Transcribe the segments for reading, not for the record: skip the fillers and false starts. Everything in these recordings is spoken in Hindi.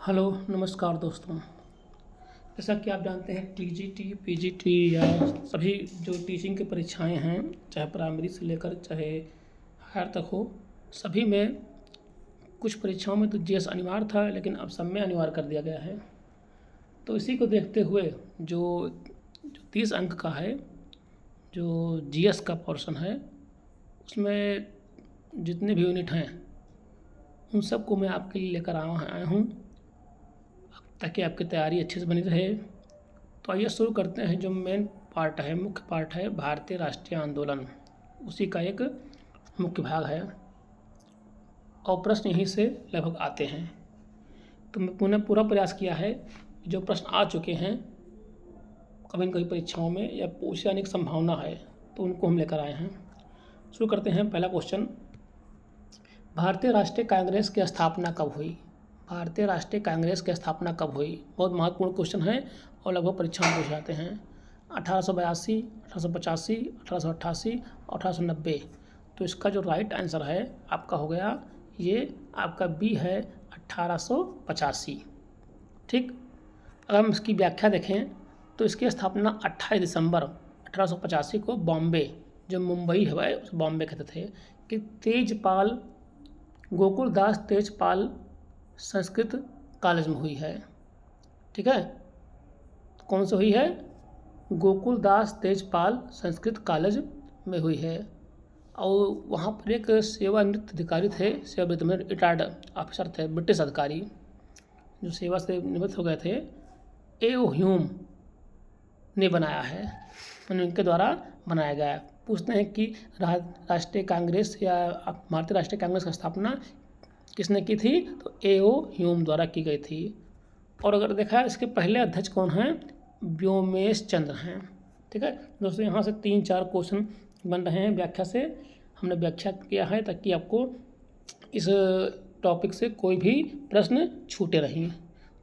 हेलो नमस्कार दोस्तों। जैसा कि आप जानते हैं टीजीटी पीजीटी या सभी जो टीचिंग की परीक्षाएं हैं, चाहे प्राइमरी से लेकर चाहे हायर तक हो, सभी में कुछ परीक्षाओं में तो जीएस अनिवार्य था, लेकिन अब सब में अनिवार्य कर दिया गया है। तो इसी को देखते हुए जो जो 30 अंक का है, जो जीएस का पोर्शन है, उसमें जितने भी यूनिट हैं उन सबको मैं आपके लिए लेकर आया हूँ ताकि आपकी तैयारी अच्छे से बनी रहे। तो आइए शुरू करते हैं। जो मेन पार्ट है, मुख्य पार्ट है भारतीय राष्ट्रीय आंदोलन, उसी का एक मुख्य भाग है और प्रश्न यहीं से लगभग आते हैं। तो मैंने पूरा प्रयास किया है, जो प्रश्न आ चुके हैं कभी न कभी परीक्षाओं में या पूछे जाने की संभावना है, तो उनको हम लेकर आए हैं। शुरू करते हैं। पहला क्वेश्चन, भारतीय राष्ट्रीय कांग्रेस की स्थापना कब हुई? भारतीय राष्ट्रीय कांग्रेस की स्थापना कब हुई? बहुत महत्वपूर्ण क्वेश्चन है और लगभग परीक्षा में पूछे जाते हैं। 1882, 1885, 1888, 1890। तो इसका जो राइट आंसर है आपका हो गया, ये आपका बी है 1885। ठीक। अगर हम इसकी व्याख्या देखें तो इसकी स्थापना 28 दिसंबर 1885 को बॉम्बे, जो मुंबई है उस बॉम्बे कहते थे, कि तेजपाल गोकुलदास तेजपाल संस्कृत कॉलेज में हुई है। ठीक है, कौन सा हुई है? गोकुलदास तेजपाल संस्कृत कॉलेज में हुई है। और वहाँ पर एक सेवानिवृत्त अधिकारी थे, सेवानिवृत्त में रिटायर्ड ऑफिसर थे, ब्रिटिश अधिकारी जो सेवा से निवृत्त हो गए थे, ए.ओ. ह्यूम ने बनाया है, उनके द्वारा बनाया गया है। पूछते हैं कि राष्ट्रीय कांग्रेस या भारतीय राष्ट्रीय कांग्रेस की स्थापना किसने की थी? तो ए.ओ. ह्यूम द्वारा की गई थी। और अगर देखा इसके पहले अध्यक्ष कौन हैं? व्योमेश चंद्र हैं। ठीक है दोस्तों, यहाँ से 3-4 क्वेश्चन बन रहे हैं व्याख्या से। हमने व्याख्या किया है ताकि आपको इस टॉपिक से कोई भी प्रश्न छूटे नहीं।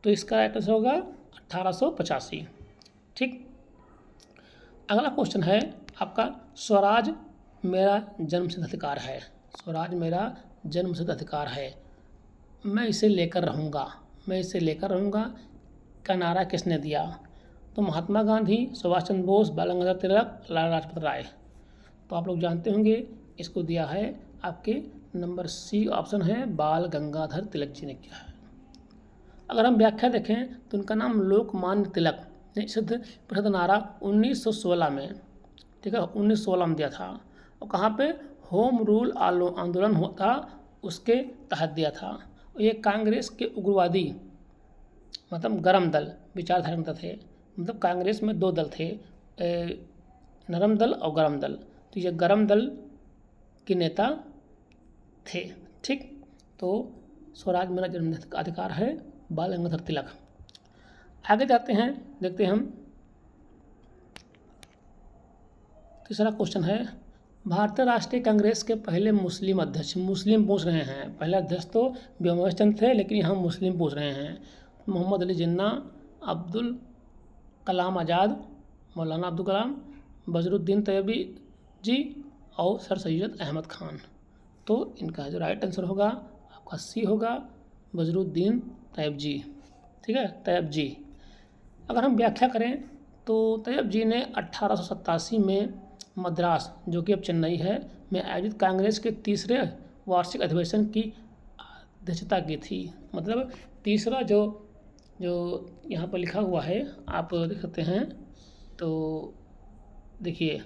तो इसका आंसर होगा 1885। ठीक। अगला क्वेश्चन है आपका, स्वराज मेरा जन्मसिद्ध अधिकार है। स्वराज मेरा जन्मसिद्ध अधिकार है, मैं इसे लेकर रहूँगा, मैं इसे लेकर रहूँगा का नारा किसने दिया? तो महात्मा गांधी, सुभाष चंद्र बोस, बाल गंगाधर तिलक, लाला लाजपत राय। तो आप लोग जानते होंगे इसको दिया है आपके नंबर सी ऑप्शन है, बाल गंगाधर तिलक जी ने किया है। अगर हम व्याख्या देखें तो उनका नाम लोकमान्य तिलक ने सिद्ध प्रसिद्ध नारा 1916 में, ठीक है 1916 में दिया था। और कहाँ पे? होम रूल आंदोलन हुआ था, उसके तहत दिया था। ये कांग्रेस के उग्रवादी मतलब गरम दल विचारधारा नेता थे। मतलब कांग्रेस में 2 दल थे, नरम दल और गरम दल। तो ये गरम दल के नेता थे। ठीक। तो स्वराज मेरा जन्म अधिकार है, बाल गंगाधर तिलक। आगे जाते हैं, देखते हैं हम। तीसरा क्वेश्चन है, भारतीय राष्ट्रीय कांग्रेस के पहले मुस्लिम अध्यक्ष, मुस्लिम पूछ रहे हैं। पहले अध्यक्ष तो व्योमेश चंद्र थे, लेकिन यहाँ मुस्लिम पूछ रहे हैं। मोहम्मद अली जिन्ना, अब्दुल कलाम आज़ाद, मौलाना अब्दुल कलाम, बजरुद्दीन तैयबी जी और सर सैयद अहमद खान। तो इनका जो राइट आंसर होगा आपका सी होगा, बजरुद्दीन तैयब जी। ठीक है, तैयब जी। अगर हम व्याख्या करें तो तैयब जी ने 1887 में मद्रास, जो कि अब चेन्नई है, में आयोजित कांग्रेस के 3रे वार्षिक अधिवेशन की अध्यक्षता की थी। मतलब तीसरा जो यहाँ पर लिखा हुआ है आप देख सकते हैं। तो देखिए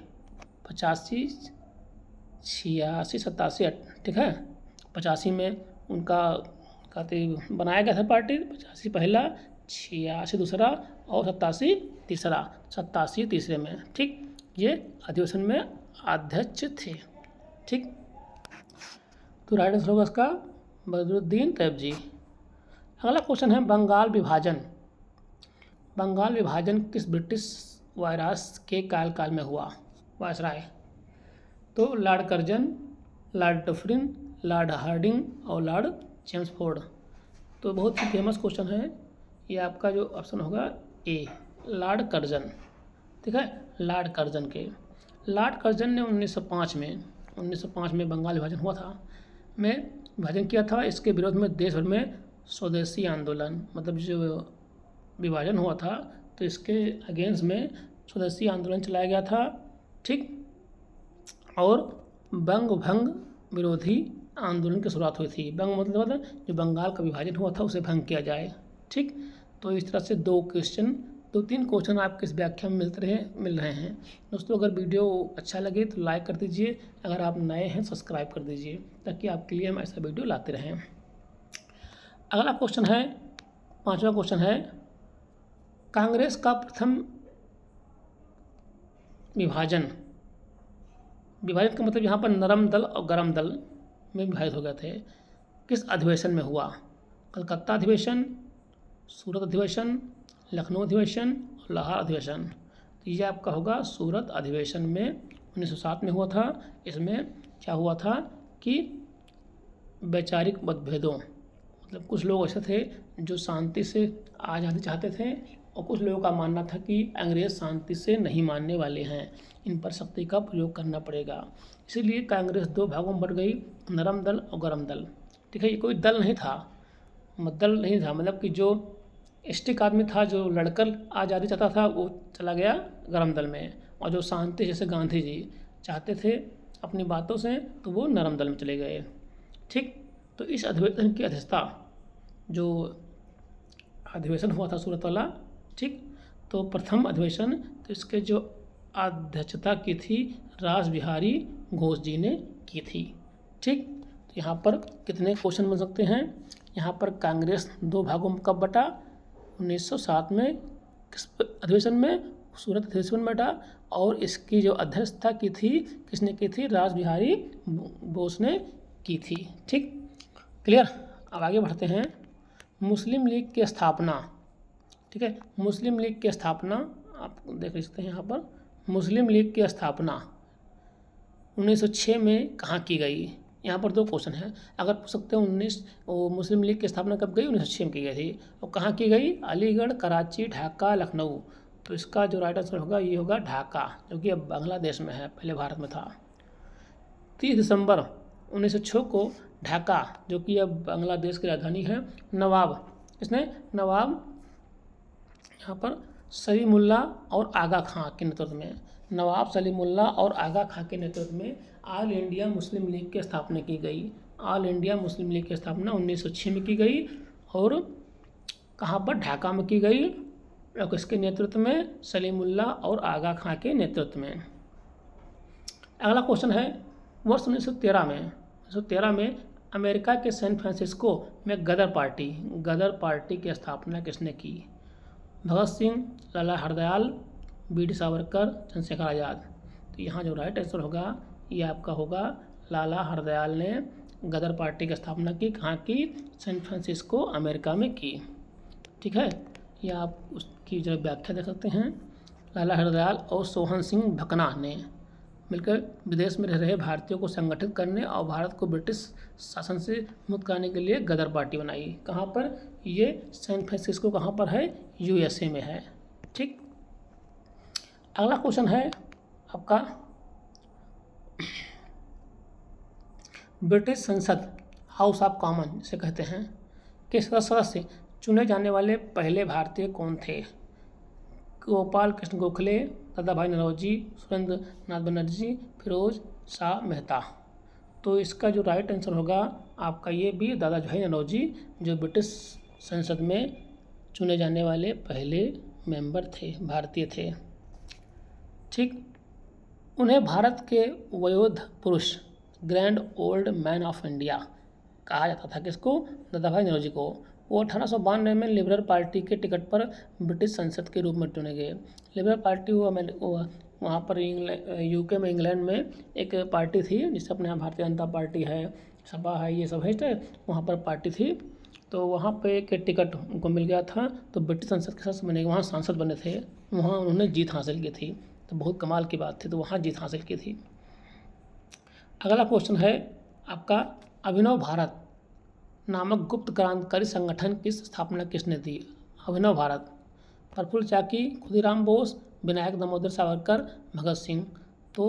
85, 86, 87, ठीक है 85 में उनका कहते बनाया गया था पार्टी। 85 पहला, 86 दूसरा और 87 तीसरा, 87 तीसरे में। ठीक, ये अधिवेशन में अध्यक्ष थे। ठीक। तो राइट आंसर होगा इसका बदरुद्दीन तैयब जी। अगला क्वेश्चन है, बंगाल विभाजन। बंगाल विभाजन किस ब्रिटिश वायसराय के काल में हुआ? वायसराय तो Lord Curzon, Lord Dufferin, Lord Hardinge और लॉर्ड चेम्सफोर्ड। तो बहुत ही फेमस क्वेश्चन है ये। आपका जो ऑप्शन होगा ए, लॉर्ड कर्जन। ठीक है, लॉर्ड कर्जन के। लॉर्ड कर्जन ने 1905 में बंगाल विभाजन हुआ था में विभाजन किया था। इसके विरोध में देश भर में स्वदेशी आंदोलन, मतलब जो विभाजन हुआ था तो इसके अगेंस्ट में स्वदेशी आंदोलन चलाया गया था। ठीक, और बंग भंग विरोधी आंदोलन की शुरुआत हुई थी। बंग मतलब जो बंगाल का विभाजन हुआ था उसे भंग किया जाए। ठीक, तो इस तरह से 2-3 क्वेश्चन आपके इस व्याख्या में मिल रहे हैं। दोस्तों, अगर वीडियो अच्छा लगे तो लाइक कर दीजिए, अगर आप नए हैं सब्सक्राइब कर दीजिए, ताकि आपके लिए हम ऐसा वीडियो लाते रहें। अगला क्वेश्चन है, 5वां क्वेश्चन है, कांग्रेस का प्रथम विभाजन का मतलब यहाँ पर नरम दल और गरम दल में विभाजित हो गए थे, किस अधिवेशन में हुआ? कलकत्ता अधिवेशन, सूरत अधिवेशन, लखनऊ अधिवेशन और लाहौर अधिवेशन। तो ये आपका होगा सूरत अधिवेशन में 1907 में हुआ था। इसमें क्या हुआ था कि वैचारिक मतभेदों, मतलब कुछ लोग ऐसे थे जो शांति से आज़ादी चाहते थे और कुछ लोगों का मानना था कि अंग्रेज़ शांति से नहीं मानने वाले हैं, इन पर शक्ति का प्रयोग करना पड़ेगा। इसीलिए कांग्रेस 2 भागों में बढ़ गई, नरम दल और गरम दल। ठीक है, ये कोई दल नहीं था, मतलब कि जो स्टिक आदमी था जो लड़कर आज़ादी चाहता था वो चला गया गरम दल में, और जो शांति जैसे गांधी जी चाहते थे अपनी बातों से तो वो नरम दल में चले गए। ठीक, तो इस अधिवेशन की अध्यक्षता, जो अधिवेशन हुआ था सूरत वाला, ठीक, तो प्रथम अधिवेशन, तो इसके जो अध्यक्षता की थी रास बिहारी घोष जी ने की थी। ठीक, तो यहाँ पर कितने क्वेश्चन बन सकते हैं? यहाँ पर कांग्रेस 2 भागों में कब बटा? 1907 में। किस अधिवेशन में? सूरत अधिवेशन में बटा। और इसकी जो अध्यक्षता की थी किसने की थी? रास बिहारी बोस ने की थी। ठीक, क्लियर। अब आगे बढ़ते हैं। मुस्लिम लीग की स्थापना, ठीक है, मुस्लिम लीग की स्थापना आप देख सकते हैं यहाँ पर। मुस्लिम लीग की स्थापना 1906 में कहाँ की गई? यहाँ पर 2 क्वेश्चन हैं। अगर पूछ सकते हैं मुस्लिम लीग की स्थापना कब गई? 1906 में की गई थी। और कहाँ की गई? अलीगढ़, कराची, ढाका, लखनऊ। तो इसका जो राइट आंसर होगा ये होगा ढाका, जो कि अब बांग्लादेश में है, पहले भारत में था। 30 दिसंबर 1906 को ढाका, जो कि अब बांग्लादेश की राजधानी है, नवाब यहाँ पर सलीमुल्ला और आगा खां के नेतृत्व में, नवाब सलीमुल्ला और आगा खां के नेतृत्व में ऑल इंडिया मुस्लिम लीग की स्थापना की गई। ऑल इंडिया मुस्लिम लीग की स्थापना 1906 में की गई। और कहाँ पर? ढाका में की गई। और किसके नेतृत्व में? सलीमुल्ला और आगा खां के नेतृत्व में। अगला क्वेश्चन है, वर्ष 1913 में अमेरिका के सैन फ्रांसिस्को में गदर पार्टी की स्थापना किसने की? भगत सिंह, लाला हरदयाल, बी.डी. सावरकर, चंद्रशेखर आज़ाद। तो यहाँ जो राइट आंसर होगा ये आपका होगा लाला हरदयाल ने गदर पार्टी की स्थापना की। कहाँ की? सैन फ्रांसिस्को, अमेरिका में की। ठीक है, ये आप उसकी जो व्याख्या देख सकते हैं। लाला हरदयाल और सोहन सिंह भकना ने मिलकर विदेश में रह रहे भारतीयों को संगठित करने और भारत को ब्रिटिश शासन से मुक्त कराने के लिए गदर पार्टी बनाई। कहाँ पर? ये सैन फ्रांसिस्को कहाँ पर है? USA में है। ठीक, अगला क्वेश्चन है आपका, ब्रिटिश संसद, हाउस ऑफ कॉमन जिसे कहते हैं, के सदस्य चुने जाने वाले पहले भारतीय कौन थे? गोपाल कृष्ण गोखले, दादा भाई नौरोजी, सुरेंद्र नाथ बनर्जी, फिरोज शाह मेहता। तो इसका जो राइट आंसर होगा आपका ये भी दादा भाई नौरोजी, जो ब्रिटिश संसद में चुने जाने वाले पहले मेंबर थे, भारतीय थे। ठीक, उन्हें भारत के वयोध पुरुष, grand old man of India कहा जाता था। किसको? दादा भाई नौरोजी को। वो 1892 में लिबरल पार्टी के टिकट पर ब्रिटिश संसद के रूप में चुने गए। लिबरल पार्टी वहाँ पर UK में, इंग्लैंड में एक पार्टी थी जिससे अपने यहाँ भारतीय जनता पार्टी है, सपा है, ये सब है, वहाँ पर पार्टी थी। तो वहाँ पे एक टिकट उनको मिल गया था, तो ब्रिटिश संसद के साथ बने, वहाँ सांसद बने थे, वहाँ उन्होंने जीत हासिल की थी। तो बहुत कमाल की बात थी, तो वहाँ जीत हासिल की थी। अगला क्वेश्चन है आपका, अभिनव भारत नामक गुप्त क्रांतिकारी संगठन की स्थापना किसने दी? अभिनव भारत, प्रफुल्ल चाकी, खुदीराम बोस, विनायक दामोदर सावरकर, भगत सिंह। तो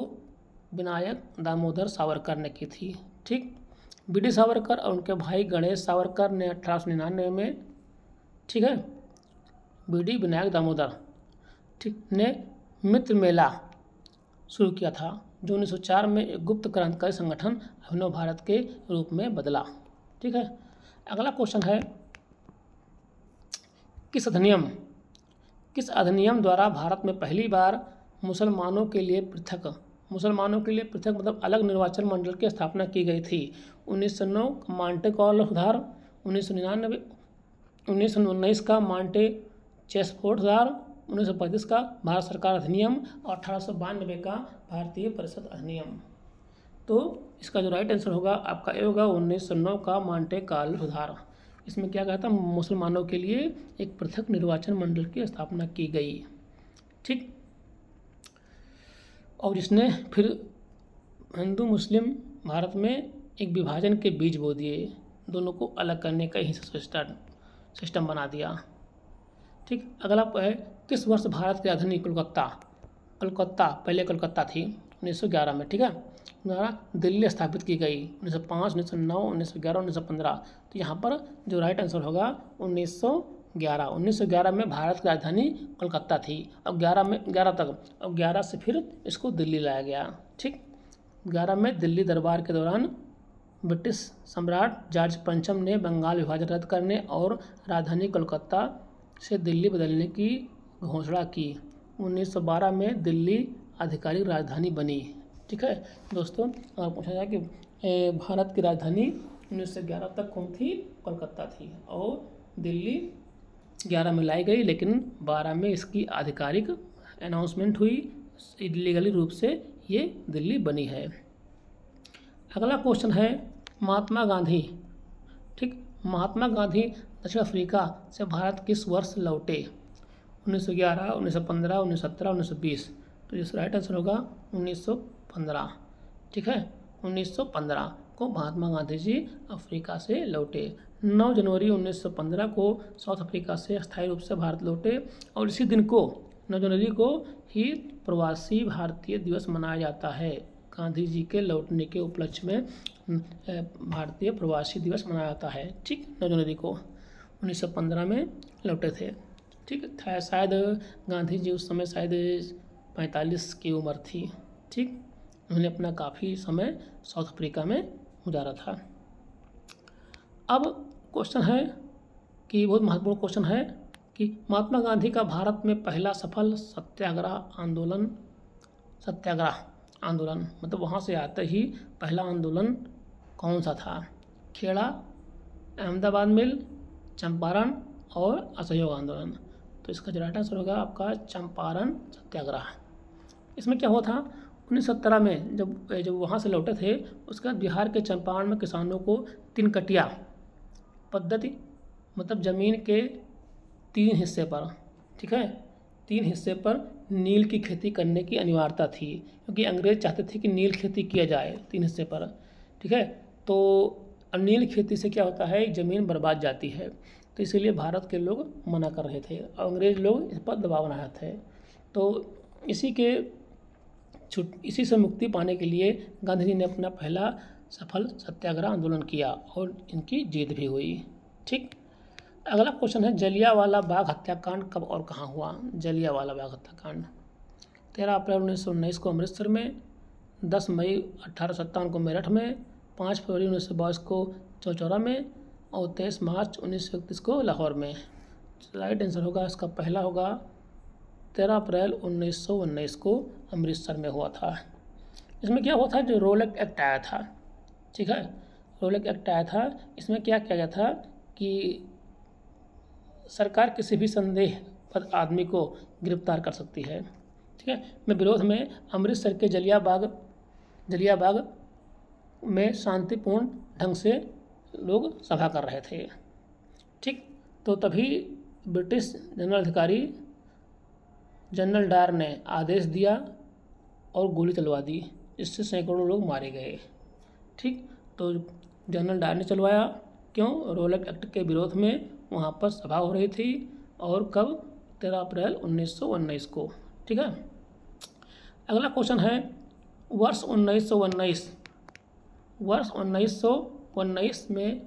विनायक दामोदर सावरकर ने की थी। ठीक, बी.डी. सावरकर और उनके भाई गणेश सावरकर ने 1899 में, ठीक है, बी.डी. विनायक दामोदर, ठीक, ने मित्र मेला शुरू किया था, जो 1904 में एक गुप्त क्रांतिकारी संगठन अभिनव भारत के रूप में बदला। ठीक है, अगला क्वेश्चन है, किस अधिनियम द्वारा भारत में पहली बार मुसलमानों के लिए पृथक मतलब अलग निर्वाचन मंडल की स्थापना की गई थी? 1909 का मांटे कॉल सुधार, 1919 का मांटे चेसफोर्ड सुधार, 1935 का भारत सरकार अधिनियम और 1892 का भारतीय परिषद अधिनियम। तो इसका जो राइट आंसर होगा आपका ए होगा 1909 का मांटे कार्लो सुधार। इसमें क्या कहा था, मुसलमानों के लिए एक पृथक निर्वाचन मंडल की स्थापना की गई। ठीक, और इसने फिर हिंदू मुस्लिम भारत में एक विभाजन के बीज बो दिए, दोनों को अलग करने का ही सिस्टम बना दिया। ठीक, अगला है, किस वर्ष भारत की राजधानी कलकत्ता पहले कलकत्ता थी 1911 में, ठीक है, द्वारा दिल्ली स्थापित की गई 1905, 1909, 1911, 1915। तो यहाँ पर जो राइट आंसर होगा 1911 में भारत की राजधानी कलकत्ता थी और 11 से फिर इसको दिल्ली लाया गया। ठीक, 11 में दिल्ली दरबार के दौरान ब्रिटिश सम्राट जॉर्ज पंचम ने बंगाल विभाजन रद्द करने और राजधानी कोलकाता से दिल्ली बदलने की घोषणा की। 1912 में दिल्ली आधिकारिक राजधानी बनी। ठीक है दोस्तों, और पूछा जाए कि भारत की राजधानी 1911 तक कौन थी? कोलकाता थी, और दिल्ली 11 में लाई गई, लेकिन 12 में इसकी आधिकारिक अनाउंसमेंट हुई, लीगली रूप से ये दिल्ली बनी है। अगला क्वेश्चन है, महात्मा गांधी। ठीक, महात्मा गांधी दक्षिण अफ्रीका से भारत किस वर्ष लौटे? 1911, 1915, 1917, 1920। तो इस राइट आंसर होगा 1915। ठीक है, 1915 को महात्मा गांधी जी अफ्रीका से लौटे। 9 जनवरी 1915 को साउथ अफ्रीका से अस्थायी रूप से भारत लौटे, और इसी दिन को 9 जनवरी को ही प्रवासी भारतीय दिवस मनाया जाता है। गांधी जी के लौटने के उपलक्ष्य में भारतीय प्रवासी दिवस मनाया जाता है। ठीक, 9 जनवरी को 1915 में लौटे थे। ठीक था, शायद गांधी जी उस समय शायद 45 की उम्र थी। ठीक, उन्होंने अपना काफ़ी समय साउथ अफ्रीका में गुजारा था। अब क्वेश्चन है कि बहुत महत्वपूर्ण क्वेश्चन है कि महात्मा गांधी का भारत में पहला सफल सत्याग्रह आंदोलन मतलब वहाँ से आते ही पहला आंदोलन कौन सा था? खेड़ा, अहमदाबाद मिल, चंपारण और असहयोग आंदोलन। तो इसका जो राइट आंसर होगा आपका चंपारण सत्याग्रह। इसमें क्या हुआ था, 1917 में जब वहाँ से लौटे थे, उसके बाद बिहार के चंपारण में किसानों को 3 कटिया पद्धति मतलब ज़मीन के 3 हिस्से पर, ठीक है, 3 हिस्से पर नील की खेती करने की अनिवार्यता थी, क्योंकि अंग्रेज चाहते थे कि नील खेती किया जाए 3 हिस्से पर। ठीक है, तो नील खेती से क्या होता है, ज़मीन बर्बाद जाती है, तो इसीलिए भारत के लोग मना कर रहे थे और अंग्रेज लोग इस पर दबाव बना रहे थे। तो इसी से मुक्ति पाने के लिए गांधी जी ने अपना पहला सफल सत्याग्रह आंदोलन किया और इनकी जीत भी हुई। ठीक, अगला क्वेश्चन है, जलियांवाला बाग हत्याकांड कब और कहाँ हुआ? जलियांवाला बाग हत्याकांड 13 अप्रैल 1919 को अमृतसर में, 10 मई 1857 को मेरठ में, 5 फरवरी 1922 को चौचौरा में और 23 मार्च 1931 को लाहौर में। राइट आंसर होगा इसका पहला होगा 13 अप्रैल 1919 को अमृतसर में हुआ था। इसमें क्या हुआ था, जो रोलेट एक्ट आया था, ठीक है, रोलेट एक्ट आया था, इसमें क्या किया गया था कि सरकार किसी भी संदेहपद आदमी को गिरफ्तार कर सकती है। ठीक है, में विरोध में अमृतसर के जलियांबाग में शांतिपूर्ण ढंग से लोग सभा कर रहे थे। ठीक, तो तभी ब्रिटिश जनरल अधिकारी जनरल डायर ने आदेश दिया और गोली चलवा दी, इससे सैकड़ों लोग मारे गए। ठीक, तो जनरल डायर ने चलवाया, क्यों? रोलेट एक्ट के विरोध में वहाँ पर सभा हो रही थी, और कब? 13 अप्रैल 1919 को। ठीक है, अगला क्वेश्चन है, वर्ष 1919 1919 में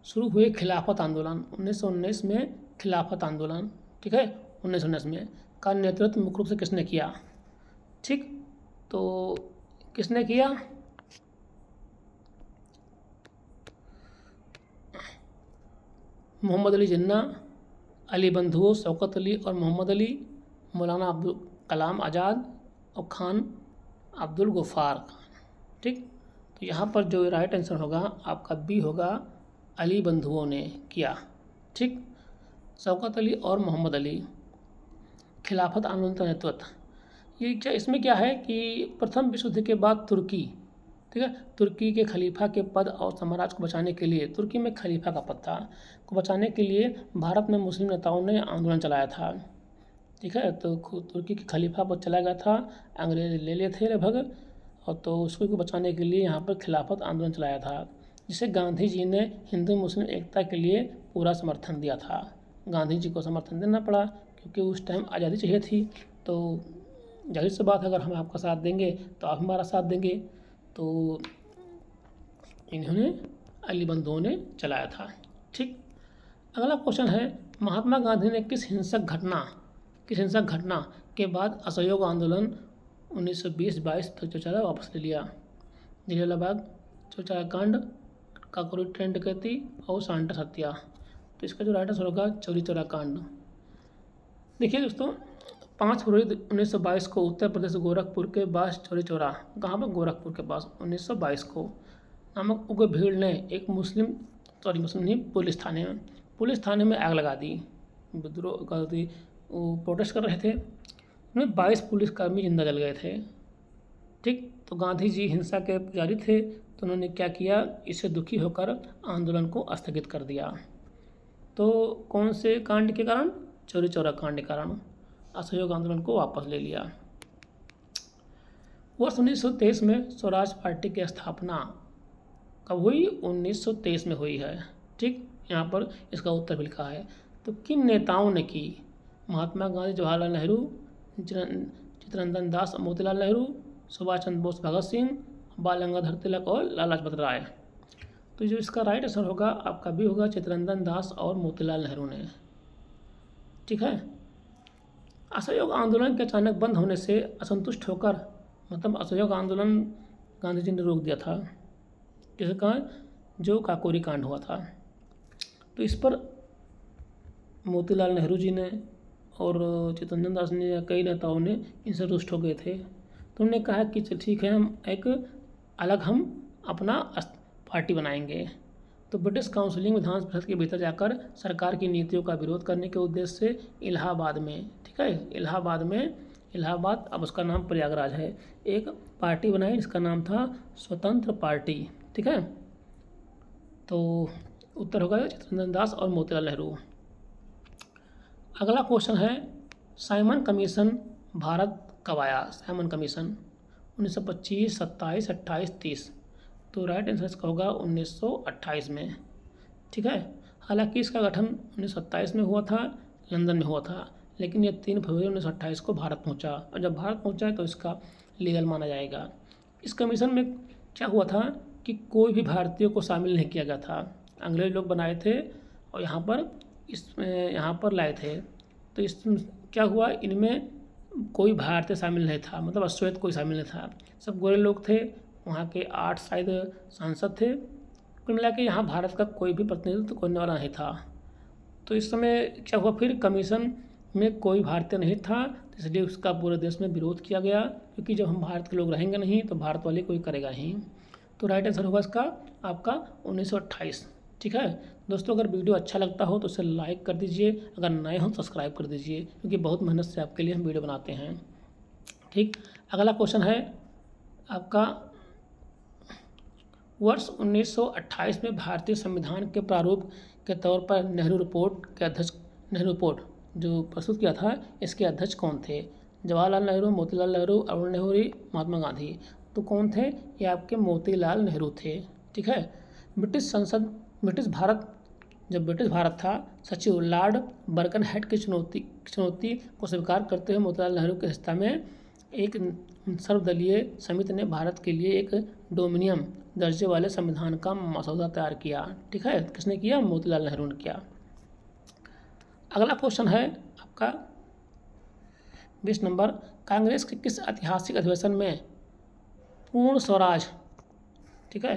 शुरू हुए खिलाफत आंदोलन, 1919 में खिलाफत आंदोलन, ठीक है, 1919 में का नेतृत्व मुख्य रूप से किसने किया? ठीक, तो किसने किया? मोहम्मद अली जिन्ना, अली बंधुओं शौकत अली और मोहम्मद अली, मौलाना अब्दुल कलाम आज़ाद और खान अब्दुल गफ्फार खान। ठीक, तो यहाँ पर जो राइट आंसर होगा आपका बी होगा, अली बंधुओं ने किया। ठीक, शौकत अली और मोहम्मद अली, खिलाफत आंदोलन का नेतृत्व। ये क्या, इसमें क्या है कि प्रथम विश्व युद्ध के बाद तुर्की, ठीक है, तुर्की के खलीफा के पद और साम्राज्य को बचाने के लिए, तुर्की में खलीफा का पद था, को बचाने के लिए भारत में मुस्लिम नेताओं ने आंदोलन चलाया था। ठीक है, तो तुर्की के खलीफा पद चला गया था, अंग्रेज ले लिए थे लगभग, और तो उसको बचाने के लिए यहाँ पर खिलाफत आंदोलन चलाया था, जिसे गांधी जी ने हिंदू मुस्लिम एकता के लिए पूरा समर्थन दिया था। गांधी जी को समर्थन देना पड़ा क्योंकि उस टाइम आज़ादी चाहिए थी, तो जाहिर सी बात है अगर हम आपका साथ देंगे तो आप हमारा साथ देंगे। तो इन्होंने, अली बंधुओं ने चलाया था। ठीक, अगला क्वेश्चन है, महात्मा गांधी ने किस हिंसक घटना के बाद असहयोग आंदोलन 1920-22 तक चौचौरा वापस ले लिया? जलियांवाला बाग, चौचौरा कांड, काकोरी ट्रेन डकैती और सांडर्स हत्या। तो इसका जो राइट आंसर होगा चौरी चौरा कांड। देखिए दोस्तों, 5 फरवरी 1922 को उत्तर प्रदेश गोरखपुर के पास चौरी चौरा, कहाँ पर? गोरखपुर के पास, 1922 को नामक उग्र भीड़ ने एक मुस्लिम नहीं, पुलिस थाने में आग लगा दी, विद्रोह कर दी, वो प्रोटेस्ट कर रहे थे, उनमें 22 पुलिसकर्मी जिंदा जल गए थे। ठीक, तो गांधी जी हिंसा के पुजारी थे, तो उन्होंने क्या किया, इससे दुखी होकर आंदोलन को स्थगित कर दिया। तो कौन से कांड के कारण? चौरी चौरा कांड के कारण असहयोग आंदोलन को वापस ले लिया। वर्ष 1923 में स्वराज पार्टी की स्थापना कब हुई? 1923 में हुई है। ठीक, यहाँ पर इसका उत्तर भी लिखा है। तो किन नेताओं ने की? महात्मा गांधी, जवाहरलाल नेहरू, चित्तरंजन दास, मोतीलाल नेहरू, सुभाष चंद्र बोस, भगत सिंह, बाल गंगाधर तिलक और लाला लाजपत राय। तो जो इसका राइट आंसर होगा आपका भी होगा चित्तरंजन दास और मोतीलाल नेहरू ने। ठीक है, असहयोग आंदोलन के अचानक बंद होने से असंतुष्ट होकर, मतलब असहयोग आंदोलन गांधी जी ने रोक दिया था, जिसके कारण जो काकोरी कांड हुआ था। तो इस पर मोतीलाल नेहरू जी ने और चित्तरंजन दास ने या कई नेताओं ने इनसे रुष्ट हो गए थे, तो उन्होंने कहा कि चल ठीक है, हम अपना पार्टी बनाएंगे। तो ब्रिटिश काउंसिल विधान परिषद के भीतर जाकर सरकार की नीतियों का विरोध करने के उद्देश्य से इलाहाबाद में, ठीक है, इलाहाबाद अब उसका नाम प्रयागराज है, एक पार्टी बनाई जिसका नाम था स्वतंत्र पार्टी। ठीक है, तो उत्तर होगा चित्तरंजन दास और मोतीलाल नेहरू। अगला क्वेश्चन है, साइमन कमीशन भारत कब आया? Simon commission 1925, 27, 28, 30। तो राइट आंसर इसका होगा 1928 में। ठीक है, हालांकि इसका गठन 1927 में हुआ था, लंदन में हुआ था, लेकिन ये 3 फरवरी 1928 को भारत पहुंचा, और जब भारत पहुंचा तो इसका लीगल माना जाएगा। इस कमीशन में क्या हुआ था कि कोई भी भारतीयों को शामिल नहीं किया गया था, अंग्रेज लोग बनाए थे और यहाँ पर लाए थे। तो इस क्या हुआ, इनमें कोई भारतीय शामिल नहीं था, मतलब अश्वेत कोई शामिल नहीं था, सब गोरे लोग थे। वहाँ के 8 शायद सांसद थे, कुल मिला के यहाँ भारत का कोई भी प्रतिनिधित्व करने वाला नहीं था। तो इस समय क्या हुआ, फिर कमीशन में कोई भारतीय नहीं था, इसलिए उसका पूरे देश में विरोध किया गया, क्योंकि जब हम भारत के लोग रहेंगे नहीं तो भारत वाले कोई करेगा ही। तो राइट आंसर होगा इसका आपका 1928। ठीक है दोस्तों, अगर वीडियो अच्छा लगता हो तो उसे लाइक कर दीजिए, अगर नए हो सब्सक्राइब कर दीजिए, क्योंकि बहुत मेहनत से आपके लिए हम वीडियो बनाते हैं। ठीक, अगला क्वेश्चन है आपका, वर्ष 1928 में भारतीय संविधान के प्रारूप के तौर पर नेहरू रिपोर्ट जो प्रस्तुत किया था, इसके अध्यक्ष कौन थे? जवाहरलाल नेहरू, मोतीलाल नेहरू, अरुण नेहरू, महात्मा गांधी। तो कौन थे? ये आपके मोतीलाल नेहरू थे। ठीक है, ब्रिटिश भारत था, सचिव लॉर्ड बर्कनहेड की चुनौती को स्वीकार करते हुए मोतीलाल नेहरू की अध्यक्षता में एक सर्वदलीय समिति ने भारत के लिए एक डोमिनियन दर्जे वाले संविधान का मसौदा तैयार किया। ठीक है, किसने किया? मोतीलाल नेहरू ने किया। अगला क्वेश्चन है आपका 20 नंबर, कांग्रेस के किस ऐतिहासिक अधिवेशन में पूर्ण स्वराज, ठीक है,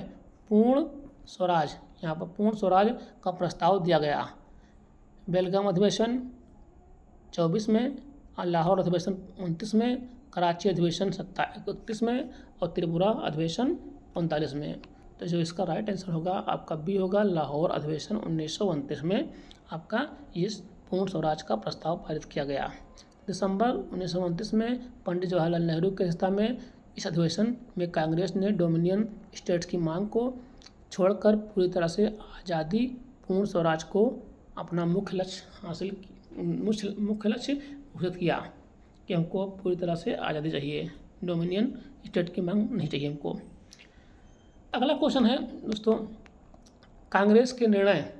पूर्ण स्वराज, यहाँ पर पूर्ण स्वराज का प्रस्ताव दिया गया? बेलगाम अधिवेशन 24 में, और लाहौर अधिवेशन 29 में, कराची अधिवेशन 31 में और त्रिपुरा अधिवेशन 39 में। तो जो इसका राइट आंसर होगा आपका बी होगा, लाहौर अधिवेशन 1929 में आपका इस पूर्ण स्वराज का प्रस्ताव पारित किया गया। दिसंबर 1929 में पंडित जवाहरलाल नेहरू की अध्यक्षता में इस अधिवेशन में कांग्रेस ने डोमिनियन स्टेट्स की मांग को छोड़कर पूरी तरह से आज़ादी, पूर्ण स्वराज को अपना मुख्य लक्ष्य घोषित किया कि हमको पूरी तरह से आज़ादी चाहिए, डोमिनियन स्टेट की मांग नहीं चाहिए हमको। अगला क्वेश्चन है दोस्तों, कांग्रेस के निर्णय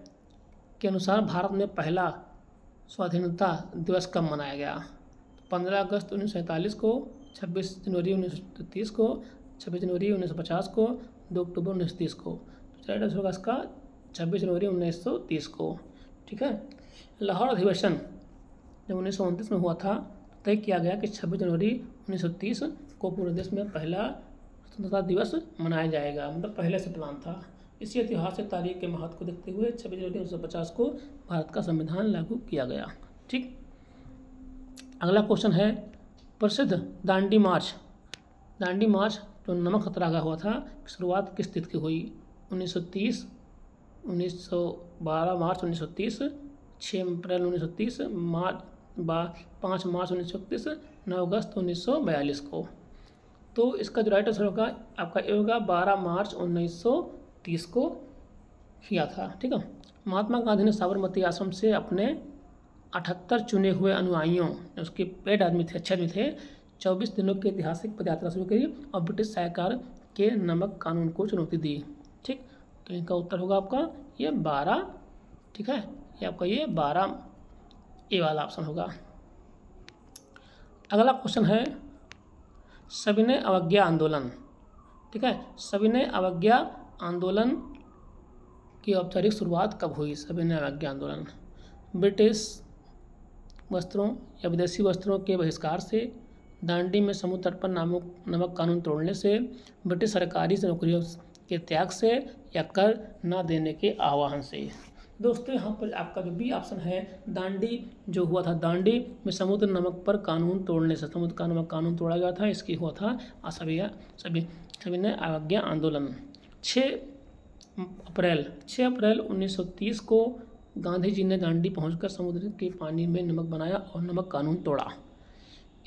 के अनुसार भारत में पहला स्वाधीनता दिवस कब मनाया गया? 15 अगस्त 1947 को, 26 जनवरी 1930 को, 26 जनवरी 1950 को, 2 अक्टूबर 1930 को। तो राइट आंसर होगा इसका 26 जनवरी 1930 को। ठीक है, लाहौर अधिवेशन जब 1929 में हुआ था तय किया गया कि 26 जनवरी 1930 को पूरे देश में पहला स्वतंत्रता दिवस मनाया जाएगा, मतलब पहले से प्लान था। इसी ऐतिहासिक तारीख के महत्व को देखते हुए 26 जनवरी 1950 को भारत का संविधान लागू किया गया। ठीक, अगला क्वेश्चन है, प्रसिद्ध दांडी मार्च जो नमक सत्याग्रह हुआ था, शुरुआत किस तिथि की हुई? 1930, 1912 मार्च 1930, 6 अप्रैल 1930, 5 मार्च 1931, 9 अगस्त 1942 को। तो इसका जो राइट आंसर होगा आपका ये होगा 12 मार्च 1930 को किया था। ठीक है, महात्मा गांधी ने साबरमती आश्रम से अपने 78 चुने हुए अनुयायियों, उसके पेड आदमी थे, अच्छे आदमी थे, 24 दिनों की ऐतिहासिक पदयात्रा शुरू करी और ब्रिटिश सरकार के नमक कानून को चुनौती दी। ठीक, तो इनका उत्तर होगा आपका ये 12। ठीक है, ये आपका ये 12 ए वाला ऑप्शन होगा। अगला क्वेश्चन है, सविनय अवज्ञा आंदोलन। ठीक है, सविनय अवज्ञा आंदोलन की औपचारिक शुरुआत कब हुई? सविनय अवज्ञा आंदोलन ब्रिटिश वस्त्रों या विदेशी वस्त्रों के बहिष्कार से, दांडी में समुद्र तट पर नमक कानून तोड़ने से, ब्रिटिश सरकारी नौकरियों के त्याग से, या कर न देने के आह्वान से। दोस्तों यहाँ पर आपका जो बी ऑप्शन है, दांडी जो हुआ था, दांडी में समुद्र नमक पर कानून तोड़ने से, समुद्र का नमक कानून तोड़ा गया था, इसकी हुआ था सविनय अवज्ञा आंदोलन। 6 अप्रैल 1930 को गांधी जी ने दांडी पहुंचकर समुद्र के पानी में नमक बनाया और नमक कानून तोड़ा।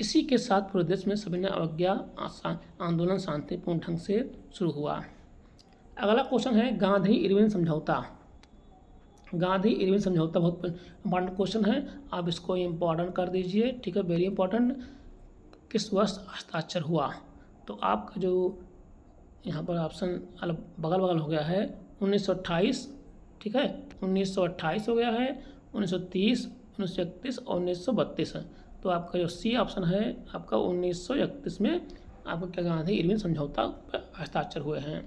इसी के साथ पूरे देश में सविनय अवज्ञा आंदोलन शांतिपूर्ण ढंग से शुरू हुआ। अगला क्वेश्चन है, गांधी इरविन समझौता। गांधी इरविन समझौता बहुत इंपॉर्टेंट क्वेश्चन है, आप इसको इम्पॉर्टेंट कर दीजिए। ठीक है, वेरी इंपॉर्टेंट। किस वर्ष हस्ताक्षर हुआ? तो आपका जो यहाँ पर ऑप्शन बगल हो गया है 1928। ठीक है, 1928 हो गया है, 1930, 1931 और 1932। तो आपका जो सी ऑप्शन है आपका 1931 में आपका क्या गांधी इरविन समझौता पर हस्ताक्षर हुए हैं।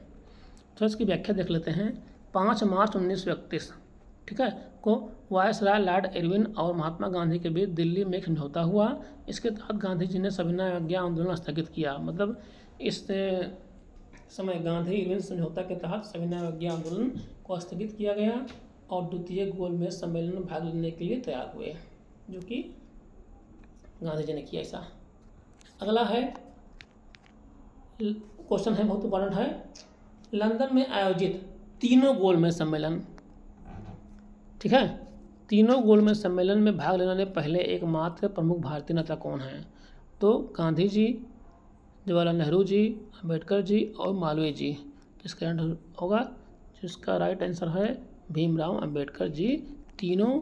तो इसकी व्याख्या देख लेते हैं। 5 मार्च 1931 ठीक है को वायसराय लॉर्ड इरविन और महात्मा गांधी के बीच दिल्ली में एक समझौता हुआ। इसके तहत गांधी जी ने सविनय अवज्ञा आंदोलन स्थगित किया। मतलब इस समय गांधी इरविन समझौता के तहत सविनय अवज्ञा आंदोलन को स्थगित किया गया और द्वितीय गोलमेज सम्मेलन में भाग लेने के लिए तैयार हुए, जो कि गांधी जी ने किया ऐसा। अगला है क्वेश्चन है, बहुत इंपॉर्टेंट है, लंदन में आयोजित तीनों गोलमेज सम्मेलन। ठीक है, तीनों गोलमेज सम्मेलन में भाग लेने वाले पहले एकमात्र प्रमुख भारतीय नेता कौन हैं? तो गांधी जी, जवाहरलाल नेहरू जी, अम्बेडकर जी और मालवीय जी। इसका आंसर होगा, जिसका राइट आंसर है भीमराव अम्बेडकर जी। तीनों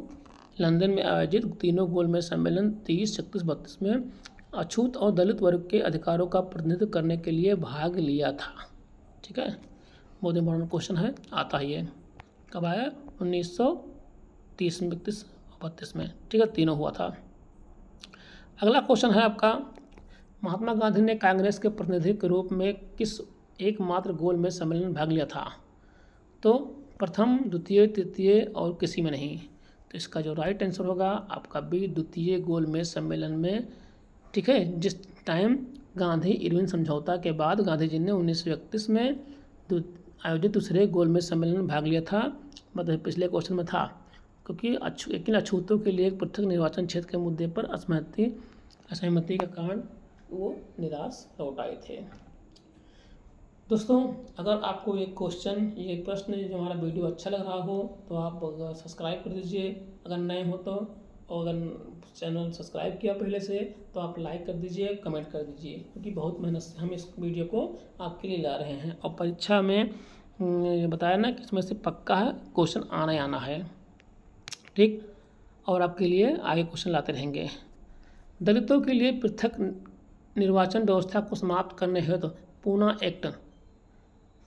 लंदन में आयोजित तीनों गोलमेज सम्मेलन 30, 36, 32 में अछूत और दलित वर्ग के अधिकारों का प्रतिनिधित्व करने के लिए भाग लिया था। ठीक है, बहुत इंपॉर्टेंट क्वेश्चन है, आता ही है। कब आया? 1930, 31 और 32 में। ठीक है, तीनों हुआ था। अगला क्वेश्चन है आपका, महात्मा गांधी ने कांग्रेस के प्रतिनिधि के रूप में किस एकमात्र गोल में सम्मेलन में भाग लिया था? तो प्रथम, द्वितीय, तृतीय और किसी में नहीं। तो इसका जो राइट आंसर होगा आपका बी, द्वितीय गोल में सम्मेलन में। ठीक है, जिस टाइम गांधी इरविन समझौता के बाद गांधी जी ने 1931 में आयोजित दूसरे गोल में सम्मेलन में भाग लिया था। मतलब पिछले क्वेश्चन में था, क्योंकि लेकिन अछूतों के लिए एक पृथक निर्वाचन क्षेत्र के मुद्दे पर असहमति के कारण वो निराश लौट आए थे। दोस्तों, अगर आपको ये प्रश्न जो हमारा वीडियो अच्छा लग रहा हो तो आप सब्सक्राइब कर दीजिए अगर नए हो तो, और अगर चैनल सब्सक्राइब किया पहले से तो आप लाइक कर दीजिए, कमेंट कर दीजिए, क्योंकि बहुत मेहनत से हम इस वीडियो को आपके लिए ला रहे हैं। और परीक्षा में ये बताया ना कि इसमें से पक्का है क्वेश्चन आना है। ठीक, और आपके लिए आगे क्वेश्चन लाते रहेंगे। दलितों के लिए पृथक निर्वाचन व्यवस्था को समाप्त करने हेतु पूना एक्ट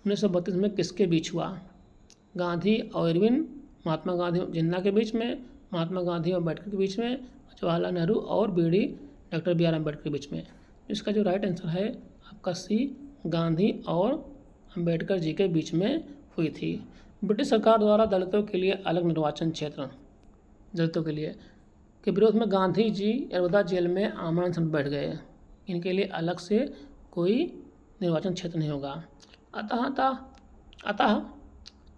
1932 में किसके बीच हुआ? गांधी और इरविन, महात्मा गांधी और जिन्ना के बीच में, महात्मा गांधी और अम्बेडकर के बीच में, जवाहरलाल नेहरू और डॉक्टर बी आर अम्बेडकर के बीच में। इसका जो राइट आंसर है आपका सी, गांधी और अम्बेडकर जी के बीच में हुई थी। ब्रिटिश सरकार द्वारा दलितों के लिए अलग निर्वाचन क्षेत्र दलितों के विरोध में गांधी जी यरवदा जेल में आमरण अनशन बैठ गए। इनके लिए अलग से कोई निर्वाचन क्षेत्र नहीं होगा। अतः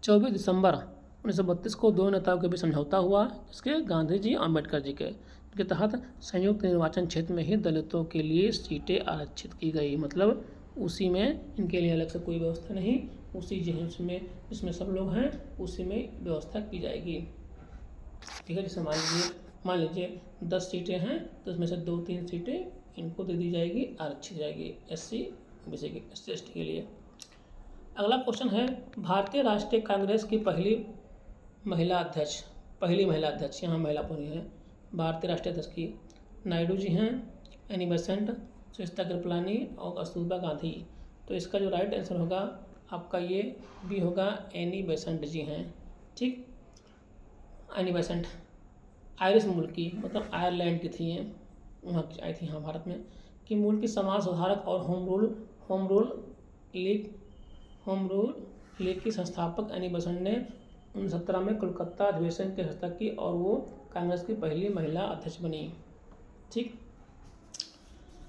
24 दिसंबर 1932 को दो नेताओं के बीच समझौता हुआ, जिसके गांधी जी और अम्बेडकर जी के तहत संयुक्त निर्वाचन क्षेत्र में ही दलितों के लिए सीटें आरक्षित की गई। मतलब उसी में इनके लिए अलग से कोई व्यवस्था नहीं, उसी जिसमें सब लोग हैं उसी में व्यवस्था की जाएगी। ठीक है, जैसे मान लीजिए 10 सीटें हैं तो उसमें से 2-3 सीटें इनको दे दी जाएगी, आरक्षित जाएगी SC ST के लिए। अगला क्वेश्चन है, भारतीय राष्ट्रीय कांग्रेस की पहली महिला अध्यक्ष, यहाँ महिला पूरी है, भारतीय राष्ट्रीय अध्यक्ष की नायडू जी हैं, एनी बेसेंट, सुचित्रा कृपलानी और कस्तूरबा गांधी। तो इसका जो राइट आंसर होगा आपका ये भी होगा, एनी बेसेंट जी हैं। ठीक, एनी बेसेंट आयरिश मूल की, मतलब आयरलैंड की थी, वहाँ की आई थी यहाँ भारत में, कि मूल की समाज सुधारक और होम रूल लीग की संस्थापक एनी बेसेंट ने 1917 में कोलकाता अधिवेशन की अध्यक्षता की और वो कांग्रेस की पहली महिला अध्यक्ष बनी। ठीक,